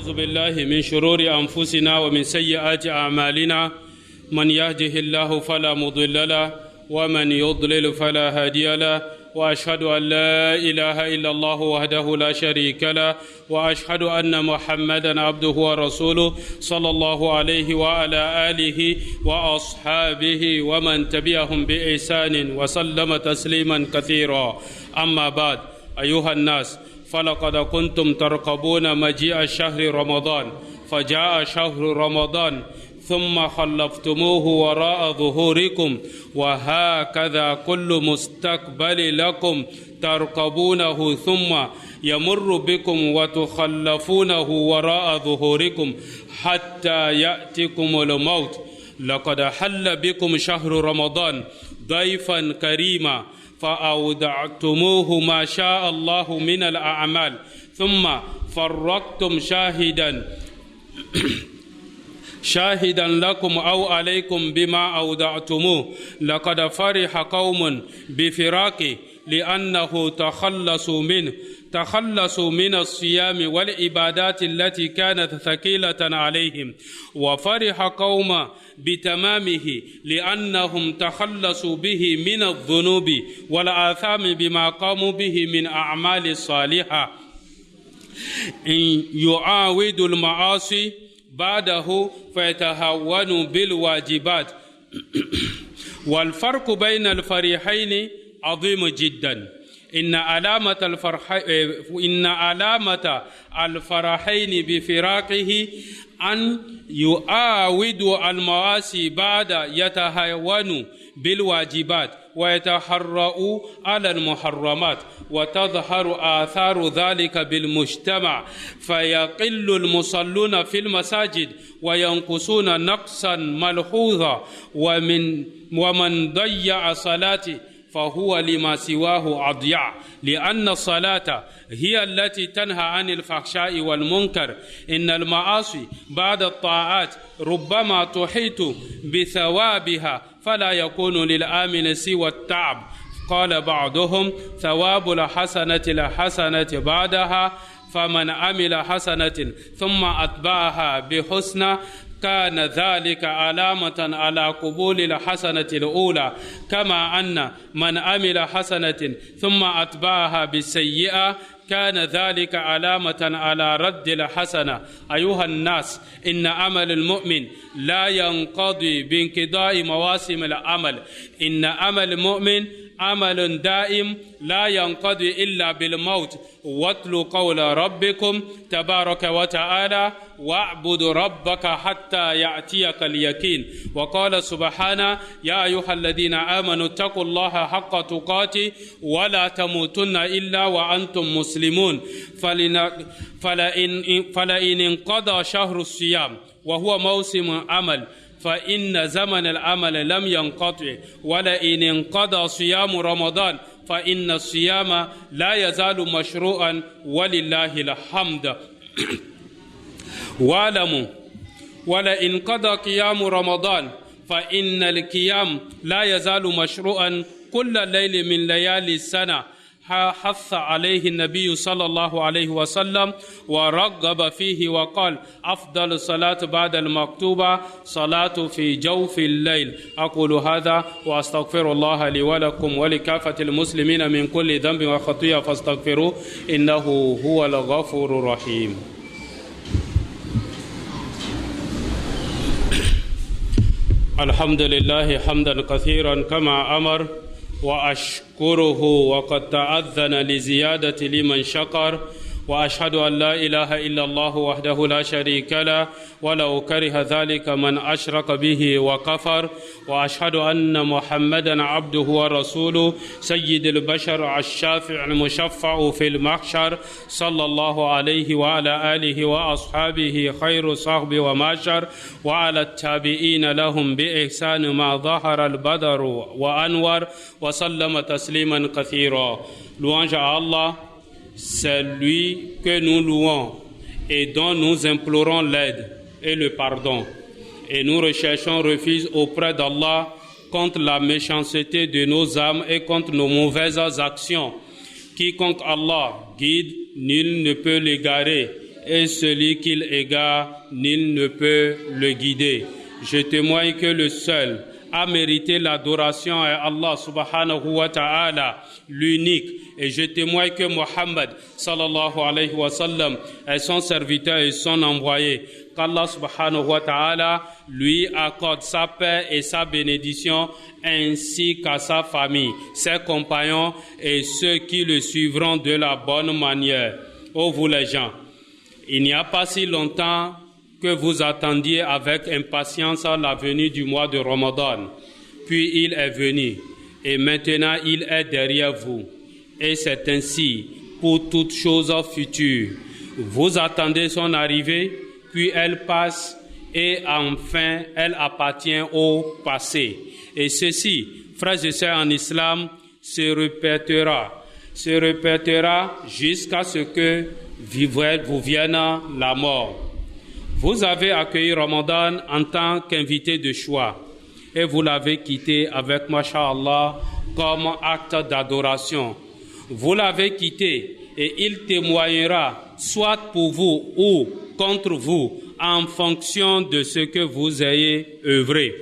ونعوذ بالله من شرور أنفسنا ومن سيئات أعمالنا من يهده الله فلا مضل له ومن يضلل فلا هادي له وأشهد أن لا إله إلا الله وحده لا شريك له وأشهد أن محمدا عبده ورسوله صلى الله عليه وعلى آله وأصحابه ومن تبعهم بإحسان وسلم تسليما كثيرا. أما بعد، أيها الناس، فلقد كنتم ترقبون مجيء شهر رمضان، فجاء شهر رمضان ثم خلفتموه وراء ظهوركم، وهكذا كل مستقبل لكم ترقبونه ثم يمر بكم وتخلفونه وراء ظهوركم حتى يأتيكم الموت. لقد حل بكم شهر رمضان ضيفا كريما فأودعتموه ما شاء الله من الأعمال، ثم فرقتم شاهدا لكم أو عليكم بما أودعتموه. لقد فرح قوم بفراقه لأنه تخلصوا من الصيام والعبادات التي كانت ثقيلة عليهم، وفرح قوم بتمامه لأنهم تخلصوا به من الذنوب والآثام بما قاموا به من أعمال الصالحة. إن يعاودوا المعاصي بعده فيتهاونوا بالواجبات. والفرق بين الفريقين عظيم جدا. إن علامة الفرحين بفراقه أن يعاودوا المعاصي بعد يتهاونوا بالواجبات ويتحرؤوا على المحرمات، وتظهر آثار ذلك بالمجتمع، فيقل المصلون في المساجد وينقصون نقصا ملحوظا، ومن ضيع صلاته فهو لما سواه أضيع، لأن الصلاة هي التي تنهى عن الفحشاء والمنكر. إن المعاصي بعد الطاعات ربما تحيط بثوابها فلا يكون للآمن سوى التعب. قال بعضهم: ثواب الحسنة بعدها، فمن عمل حسنة ثم أتبعها بحسنى كان ذلك علامة على قبول الحسنة الأولى، كما أن من عمل حسنة ثم أتبعها بالسيئة كان ذلك علامة على رد الحسنة. أيها الناس، إن عمل المؤمن لا ينقضي بانقضاء مواسم العمل. إن عمل المؤمن عمل دائم لا ينقضي إلا بالموت. واتلوا قول ربكم تبارك وتعالى: واعبد ربك حتى يأتيك اليقين. وقال سبحانه: يا أيها الذين آمنوا اتقوا الله حق تقاته ولا تموتن إلا وأنتم مسلمون. فلئن انقضى شهر الصيام وهو موسم عمل فإن زمن العمل لم ينقطع، ولئن انقضى صيام رمضان فإن الصيام لا يزال مشروعا ولله الحمد. واعلموا: ولئن قضى قيام رمضان فإن القيام لا يزال مشروعا كل ليل من ليالي السنة، حث عليه النبي صلى الله عليه وسلم ورغب فيه وقال: أفضل الصلاة بعد المكتوبة صلاة في جوف الليل. أقول هذا وأستغفر الله لي ولكم ولكافة المسلمين من كل ذنب وخطيئة فاستغفروه إنه هو الغفور الرحيم. الحمد لله حمدا كثيرا كما أمر، وأشكره وقد تأذن لزيادة لمن شكر، وأشهد أن لا إله إلا الله وحده لا شريك له ولو كره ذلك من أشرك به وكفر، وأشهد أن محمدا عبده ورسوله سيد البشر الشافع المشفع في المحشر، صلى الله عليه وعلى آله وأصحابه خير صحب وماشر، وعلى التابعين لهم بإحسان ما ظهر البدر وأنور، وسلم تسليما كثيرا. Louange à Allah, c'est lui que nous louons et dont nous implorons l'aide et le pardon. Et nous recherchons refuge auprès d'Allah contre la méchanceté de nos âmes et contre nos mauvaises actions. Quiconque Allah guide, nul ne peut l'égarer. et celui qu'il égare, nul ne peut le guider. Je témoigne que le seul à mériter l'adoration est Allah subhanahu wa ta'ala, l'unique. Et je témoigne que Muhammad sallallahu alayhi wa sallam est son serviteur et son envoyé. Qu'Allah subhanahu wa ta'ala lui accorde sa paix et sa bénédiction ainsi qu'à sa famille, ses compagnons et ceux qui le suivront de la bonne manière. Ô vous les gens, il n'y a pas si longtemps que vous attendiez avec impatience la venue du mois de Ramadan. Puis il est venu et maintenant il est derrière vous. Et c'est ainsi pour toute chose future. Vous attendez son arrivée, puis elle passe et enfin elle appartient au passé. Et ceci, frères et sœurs en islam, se répétera jusqu'à ce que vous vienne la mort. Vous avez accueilli Ramadan en tant qu'invité de choix et vous l'avez quitté avec, masha'Allah, comme acte d'adoration. Vous l'avez quitté et il témoignera soit pour vous ou contre vous en fonction de ce que vous ayez œuvré.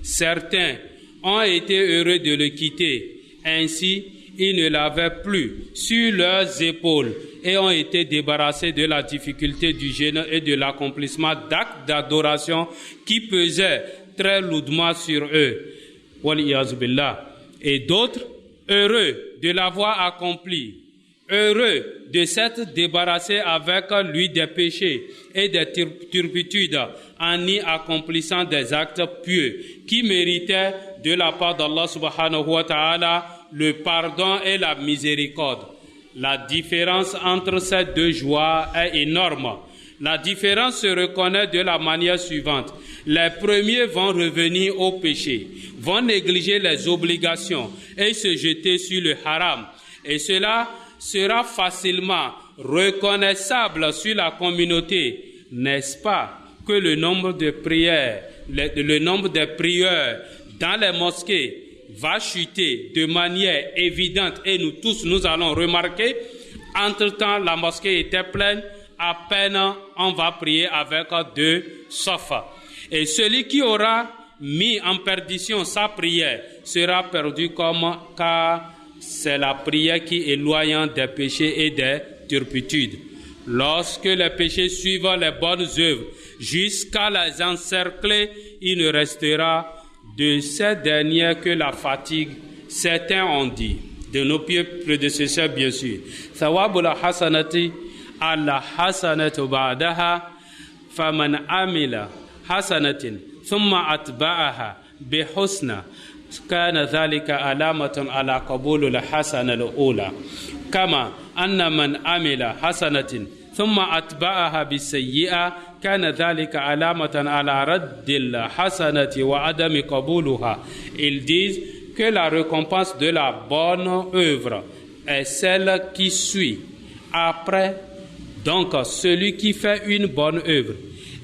Certains ont été heureux de le quitter, ainsi ils ne l'avaient plus sur leurs épaules et ont été débarrassés de la difficulté du jeûne et de l'accomplissement d'actes d'adoration qui pesaient très lourdement sur eux. Waliyaz billah. Et d'autres, heureux de l'avoir accompli, heureux de s'être débarrassé avec lui des péchés et des turpitudes en y accomplissant des actes pieux qui méritaient de la part d'Allah subhanahu wa ta'ala le pardon et la miséricorde. La différence entre ces deux joies est énorme. La différence se reconnaît de la manière suivante. Les premiers vont revenir au péché, vont négliger les obligations et se jeter sur le haram. Et cela sera facilement reconnaissable sur la communauté, n'est-ce pas, que le nombre de prières, le nombre de prières dans les mosquées va chuter de manière évidente et nous tous nous allons remarquer. Entre-temps, la mosquée était pleine, à peine on va prier avec 2 sofas. Et celui qui aura mis en perdition sa prière sera perdu car c'est la prière qui éloigne des péchés et des turpitudes. Lorsque les péchés suivent les bonnes œuvres jusqu'à les encercler, il ne restera de ces dernières que la fatigue. Certains ont dit, de nos pieux prédécesseurs bien sûr, thawabul hasanati ala hasanatu ba'daha faman amila hasanatin thumma atba'aha bihusna kana dhalika alamatan ala qabulil hasana al-ula kama anna man amila hasanatin thumma atba'aha bisayyi'a kana dhalika alamatan ala raddil hasanati wa adami qabuluha. Ils disent que la récompense de la bonne œuvre est celle qui suit après. Donc celui qui fait une bonne œuvre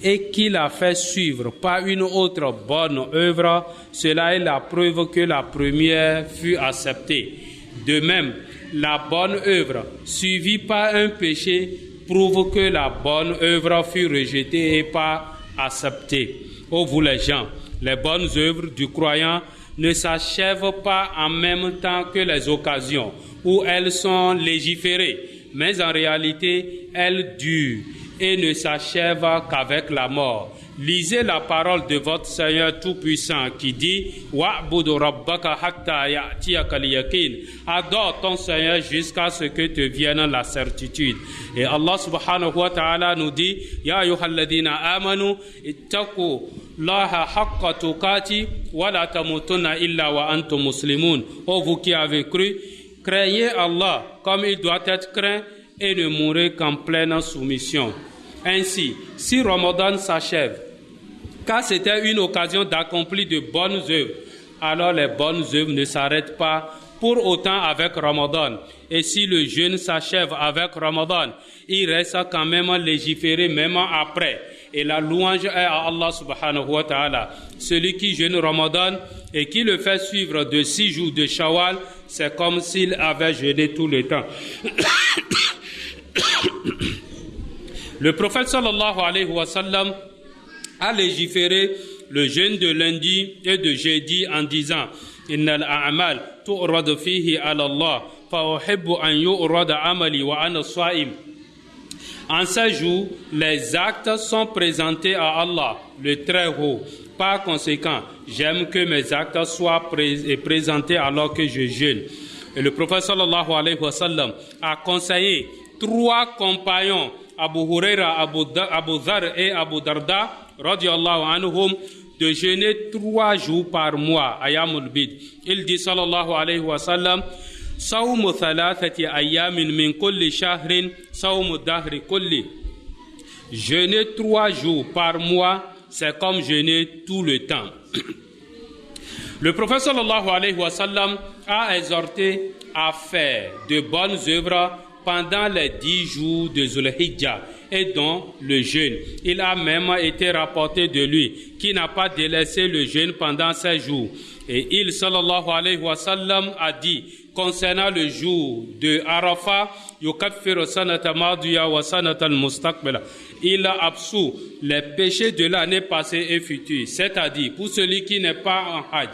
et qui la fait suivre par une autre bonne œuvre, cela est la preuve que la première fut acceptée. De même, la bonne œuvre suivie par un péché prouve que la bonne œuvre fut rejetée et pas acceptée. Ô vous les gens, les bonnes œuvres du croyant ne s'achèvent pas en même temps que les occasions où elles sont légiférées, mais en réalité, elles durent et ne s'achèvent qu'avec la mort. Lisez la parole de votre Seigneur Tout-Puissant qui dit « Wa'budu rabbaka hatta ya'tiyakal yaqin » Adore ton Seigneur jusqu'à ce que te vienne la certitude. Et Allah subhanahu wa ta'ala nous dit « Ya ayyuhalladhina amanu ittaqu laha haqqa tuqati wa la tamutunna illa wa antum muslimun » Ô vous qui avez cru, craignez Allah comme il doit être craint et ne mourrez qu'en pleine soumission. Ainsi, si Ramadan s'achève, car c'était une occasion d'accomplir de bonnes œuvres, alors les bonnes œuvres ne s'arrêtent pas pour autant avec Ramadan. Et si le jeûne s'achève avec Ramadan, il reste quand même légiféré même après. Et la louange est à Allah subhanahu wa ta'ala. Celui qui jeûne Ramadan et qui le fait suivre de 6 jours de Shawwal, c'est comme s'il avait jeûné tout le temps. Le prophète sallallahu alayhi wa sallam a légiféré le jeûne de lundi et de jeudi en disant « Innal a'mal tu'rad fihi ala Allah, fa uhibbu an yu'rad amali wa ana sa'im » En ce jour, les actes sont présentés à Allah, le Très-Haut. Par conséquent, j'aime que mes actes soient présentés alors que je jeûne. Et le prophète sallallahu alayhi wa sallam a conseillé 3 compagnons, Abu Huraira, Abu Dhar et Abu Darda, radiyallahu anhum, de jeûner 3 jours par mois, ayamul bid. Il dit sallallahu alayhi wa sallam, Sawmu thalathati ayamin min kulli shahrin, sawmu dahri kulli. Jeûner 3 jours par mois, c'est comme jeûner tout le temps. Le prophète sallallahu alayhi wa sallam a exhorté à faire de bonnes œuvres pendant les 10 jours de Zulhijjah et dont le jeûne. Il a même été rapporté de lui qui n'a pas délaissé le jeûne pendant 7 jours. Et il, sallallahu alayhi wa sallam, a dit concernant le jour de Arafat, yukaffiru sanata madiya wa sanata al-mustaqbala. Il a absous les péchés de l'année passée et future, c'est-à-dire pour celui qui n'est pas en hajj,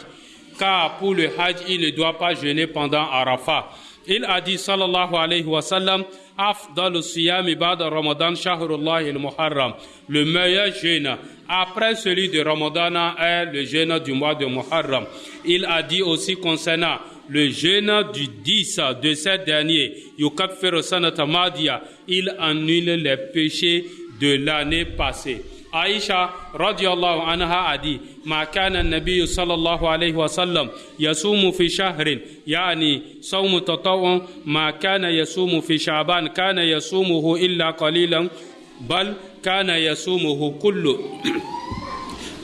car pour le hajj, il ne doit pas jeûner pendant Arafat. Il a dit, sallallahu alayhi wa sallam, afdalu siyami ba'da Ramadan shahrullahi al-muharram. Le meilleur jeûne après celui de Ramadan est le jeûne du mois de Muharram. Il a dit aussi concernant le jeûne du 10 de cette dernier, yukaffiru sanata madiya, il annule les péchés de l'année passée. Aïcha radiyallahu anha a dit ma kana an-nabiy sallallahu alayhi wa sallam yasumu fi shahrin yani sawmu tatawwun ma kana yasumu fi sha'ban kana yasumuhu illa qalilan bal kana yasumuhu kullu.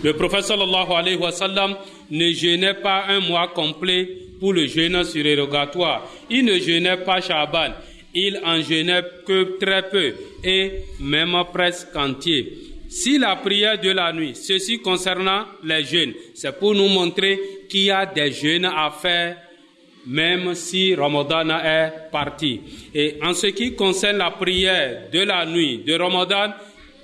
Le prophète sallallahu alayhi wa sallam ne jeûnait pas un mois complet pour le jeûne surérogatoire. Il ne jeûnait pas Sha'ban, il en jeûnait que très peu et même presque entier. Si la prière de la nuit, ceci concernant les jeûnes, c'est pour nous montrer qu'il y a des jeûnes à faire même si Ramadan est parti. Et en ce qui concerne la prière de la nuit de Ramadan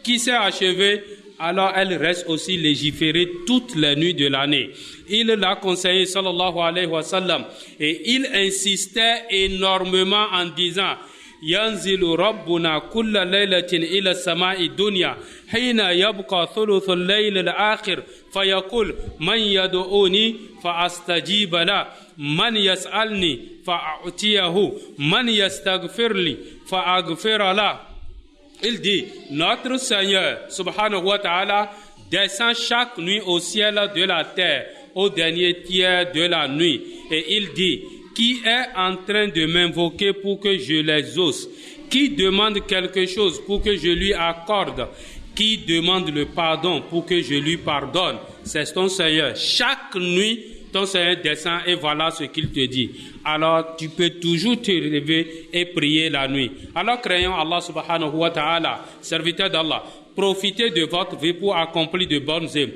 qui s'est achevée, alors elle reste aussi légiférée toutes les nuits de l'année. Il l'a conseillé sallallahu alayhi wa sallam et il insistait énormément en disant ينزل ربنا كل ليلة إلى السماء الدنيا حين يبقى ثلث الليل الآخر فيقول من يدعوني فأستجيب له من يسألني فأعطيه من يستغفر لي فأغفر له. Il dit, notre Seigneur subhanahu wa ta'ala descend chaque nuit au ciel de la terre au dernier tiers de la nuit et il dit, qui est en train de m'invoquer pour que je les ose? Qui demande quelque chose pour que je lui accorde? Qui demande le pardon pour que je lui pardonne? C'est ton Seigneur. Chaque nuit, ton Seigneur descend et voilà ce qu'il te dit. Alors, tu peux toujours te lever et prier la nuit. Alors, craignons Allah subhanahu wa ta'ala, serviteur d'Allah. Profitez de votre vie pour accomplir de bonnes œuvres.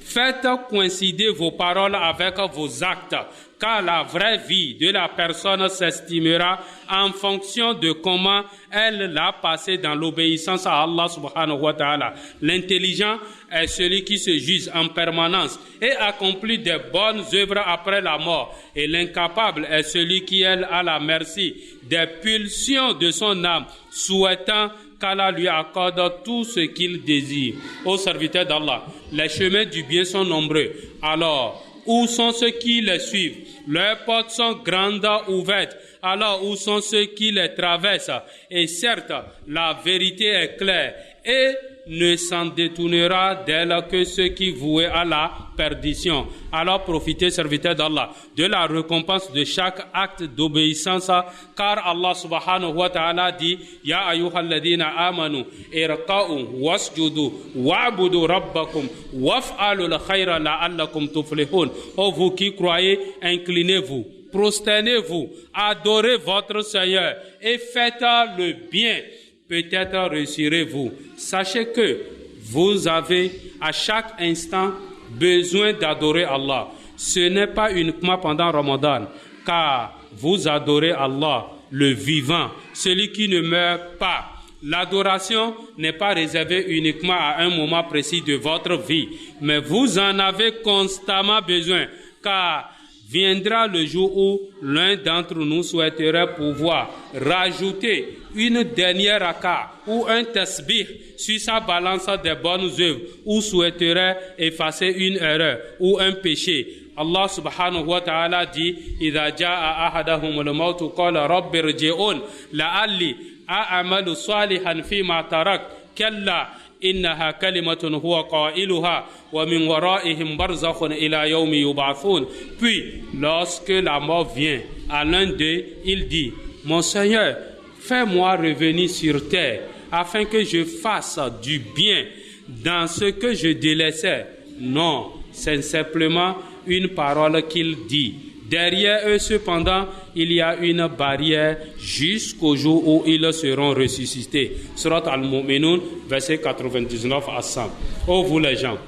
Faites coïncider vos paroles avec vos actes, car la vraie vie de la personne s'estimera en fonction de comment elle l'a passé dans l'obéissance à Allah subhanahu wa ta'ala. L'intelligent est celui qui se juge en permanence et accomplit des bonnes œuvres après la mort. Et l'incapable est celui qui est à la merci des pulsions de son âme, souhaitant qu'Allah lui accorde tout ce qu'il désire. Ô serviteur d'Allah, les chemins du bien sont nombreux. Alors, où sont ceux qui les suivent? Leurs portes sont grandes ouvertes. Alors, où sont ceux qui les traversent? Et certes, la vérité est claire et ne s'en détournera d'elle que ceux qui vouaient à la perdition. Alors profitez, serviteurs d'Allah, de la récompense de chaque acte d'obéissance, car Allah subhanahu wa ta'ala dit Ya ayyuhalladhina amanu irqa'u wasjudu wa'budu rabbakum waf'alu al-khayra la'allakum tuflihun. Oh vous qui croyez, inclinez-vous, prosternez-vous, adorez votre Seigneur et faites le bien. Peut-être réussirez-vous. Sachez que vous avez à chaque instant besoin d'adorer Allah. Ce n'est pas uniquement pendant Ramadan, car vous adorez Allah, le vivant, celui qui ne meurt pas, L'adoration n'est pas réservée uniquement à un moment précis de votre vie, mais vous en avez constamment besoin, car viendra le jour où l'un d'entre nous souhaiterait pouvoir rajouter une dernière raka ou un tasbih sur sa balance des bonnes œuvres, ou souhaiterait effacer une erreur ou un péché. Allah subhanahu wa ta'ala dit: إِذَا جَاءَ أَحَدَهُمُ الْمَوْتُ قَالَ رَبِّ ارْجِعُونِ لَعَلِّي أَعْمَلُ صَالِحًا فِيمَا تَرَكْتُ كَلَّا إِنَّهَا كَلِمَةٌ هُوَ قَائِلُهَا وَمِنْ وَرَائِهِمْ بَرْزَخٌ إِلَى يَوْمِ يُبْعَثُونَ. Puis, lorsque la mort vient à l'un d'eux, il dit: Mon Seigneur, fais-moi revenir sur terre afin que je fasse du bien dans ce que je délaissais. Non, c'est simplement une parole qu'il dit. Derrière eux, cependant, il y a une barrière jusqu'au jour où ils seront ressuscités. Surat Al-Mu'minun, verset 99 à 100. Ô vous les gens,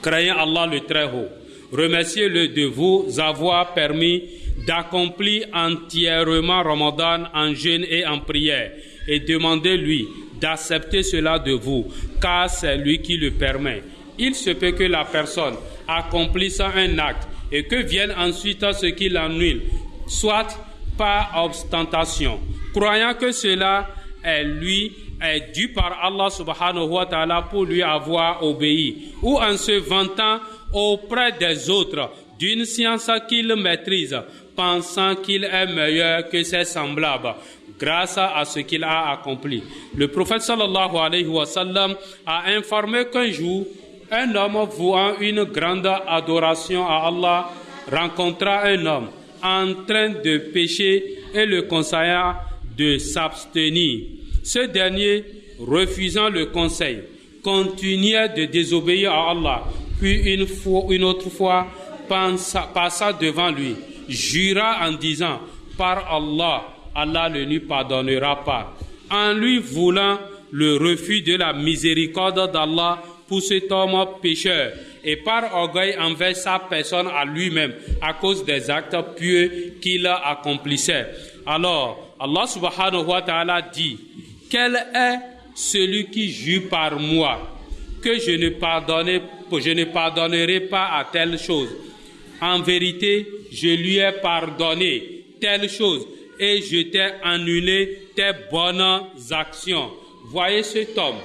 craignez Allah le Très-Haut. Remerciez-le de vous avoir permis d'accomplir entièrement Ramadan en jeûne et en prière, et demandez-lui d'accepter cela de vous, car c'est lui qui le permet. Il se peut que la personne accomplisse un acte et que vienne ensuite ce qui l'annule, soit par ostentation, croyant que cela est dû par Allah subhanahu wa ta'ala pour lui avoir obéi, ou en se vantant auprès des autres d'une science qu'il maîtrise, pensant qu'il est meilleur que ses semblables grâce à ce qu'il a accompli. Le prophète sallallahu alayhi wa sallam a informé qu'un jour, un homme vouant une grande adoration à Allah rencontra un homme en train de pécher et le conseilla de s'abstenir. Ce dernier, refusant le conseil, continuait de désobéir à Allah. Puis une autre fois, passa devant lui, jura en disant: par Allah, Allah ne lui pardonnera pas. En lui voulant le refus de la miséricorde d'Allah pour cet homme pécheur, et par orgueil envers sa personne à lui-même, à cause des actes pieux qu'il accomplissait. Alors, Allah subhanahu wa ta'ala dit: quel est celui qui jure par moi que je ne pardonnerai pas à telle chose? En vérité, je lui ai pardonné telle chose et je t'ai annulé tes bonnes actions. Voyez cet homme,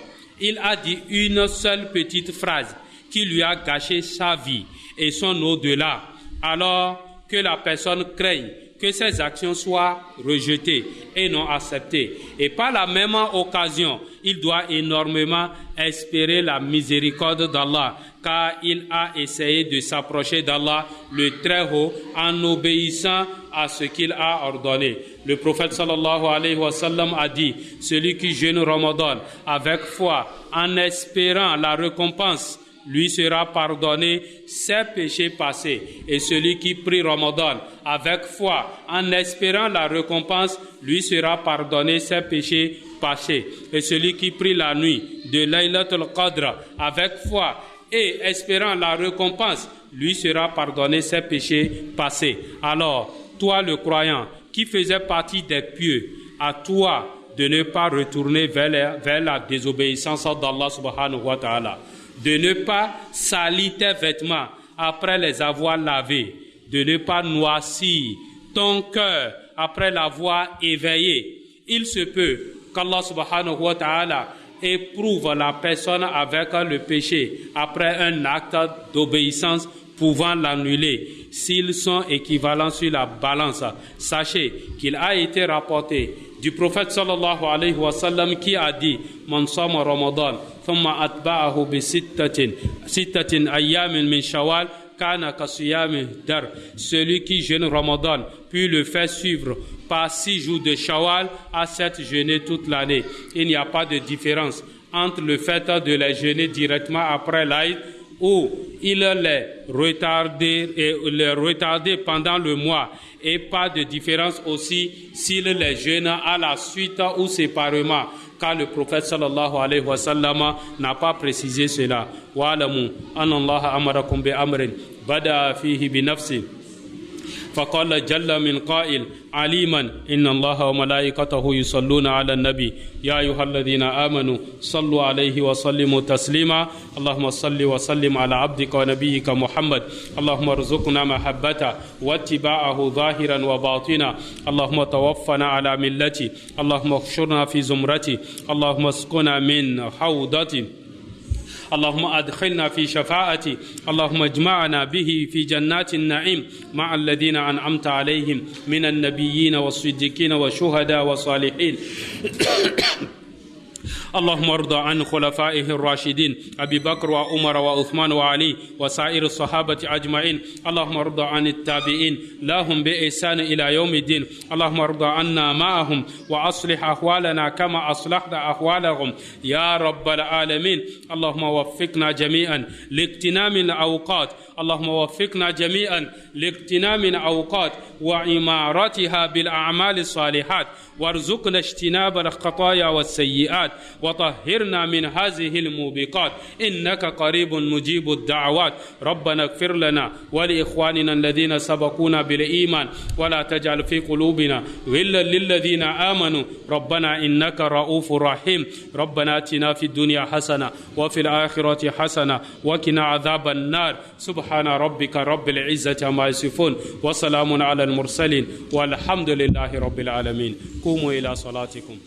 il a dit une seule petite phrase qui lui a gâché sa vie et son au-delà, alors que la personne craigne que ses actions soient rejetées et non acceptées. Et par la même occasion, il doit énormément espérer la miséricorde d'Allah, car il a essayé de s'approcher d'Allah le Très-Haut en obéissant à ce qu'il a ordonné. Le prophète sallallahu alayhi wa sallam a dit: celui qui jeûne Ramadan avec foi en espérant la récompense, lui sera pardonné ses péchés passés. Et celui qui prie Ramadan avec foi en espérant la récompense, lui sera pardonné ses péchés passés. Et celui qui prie la nuit de Laylatul Qadr avec foi et espérant la récompense, lui sera pardonné ses péchés passés. Alors, toi le croyant qui faisais partie des pieux, à toi de ne pas retourner vers la désobéissance d'Allah subhanahu wa ta'ala, de ne pas salir tes vêtements après les avoir lavés, de ne pas noircir ton cœur après l'avoir éveillé. Il se peut qu'Allah subhanahu wa ta'ala éprouve la personne avec le péché après un acte d'obéissance pouvant l'annuler. S'ils sont équivalents sur la balance, sachez qu'il a été rapporté du prophète sallallahu alayhi wa sallam qui a dit: man sama Ramadan thumma atba'ahu bi sittatin ayyamin min shawwal kana kasiyami dar. Celui qui jeûne Ramadan puis le fait suivre par 6 jours de Shawwal a 7 jeûner toute l'année. Il n'y a pas de différence entre le fait de les jeûner directement après l'Aïd ou il les retardait pendant le mois, et pas de différence aussi s'il les jeûne à la suite ou séparément, car le prophète sallallahu alayhi wa sallam n'a pas précisé cela. Wa alamu anna Allah amarakum bi amrin bada fihi bi nafsi فقال جل من قائل عليما إن الله وملائكته يصلون على النبي يا أيها الذين آمنوا صلوا عليه وسلموا تسليما اللهم صل وسلم على عبدك ونبيك محمد اللهم ارزقنا محبته واتباعه ظاهرا وباطنا اللهم توفنا على ملتي اللهم احشرنا في زمرتي اللهم اسقنا من حوضتي اللهم أدخلنا في شفاعتي اللهم اجمعنا به في جنات النعيم مع الذين أنعمت عليهم من النبيين والصديقين والشهداء والصالحين اللهم ارض عن خلفائه الراشدين أبي بكر وعمر وعثمان وعلي وسائر الصحابة أجمعين اللهم ارض عن التابعين لهم بإحسان إلى يوم الدين اللهم ارض عنا معهم وأصلح أحوالنا كما أصلحت أحوالهم يا رب العالمين اللهم وفقنا جميعا لاغتنام الأوقات اللهم وفقنا جميعا لاغتنام الأوقات وإمارتها بالأعمال الصالحات وارزقنا اجتناب الخطايا والسيئات وطهرنا من هذه الموبقات إنك قريب مجيب الدعوات ربنا اغفر لنا ولإخواننا الذين سبقونا بالإيمان ولا تجعل في قلوبنا غلا للذين آمنوا ربنا إنك رؤوف رحيم ربنا آتنا في الدنيا حسنة وفي الآخرة حسنة وقنا عذاب النار سبحان ربك رب العزة عما يصفون وسلام على المرسلين والحمد لله رب العالمين قوموا إلى صلاتكم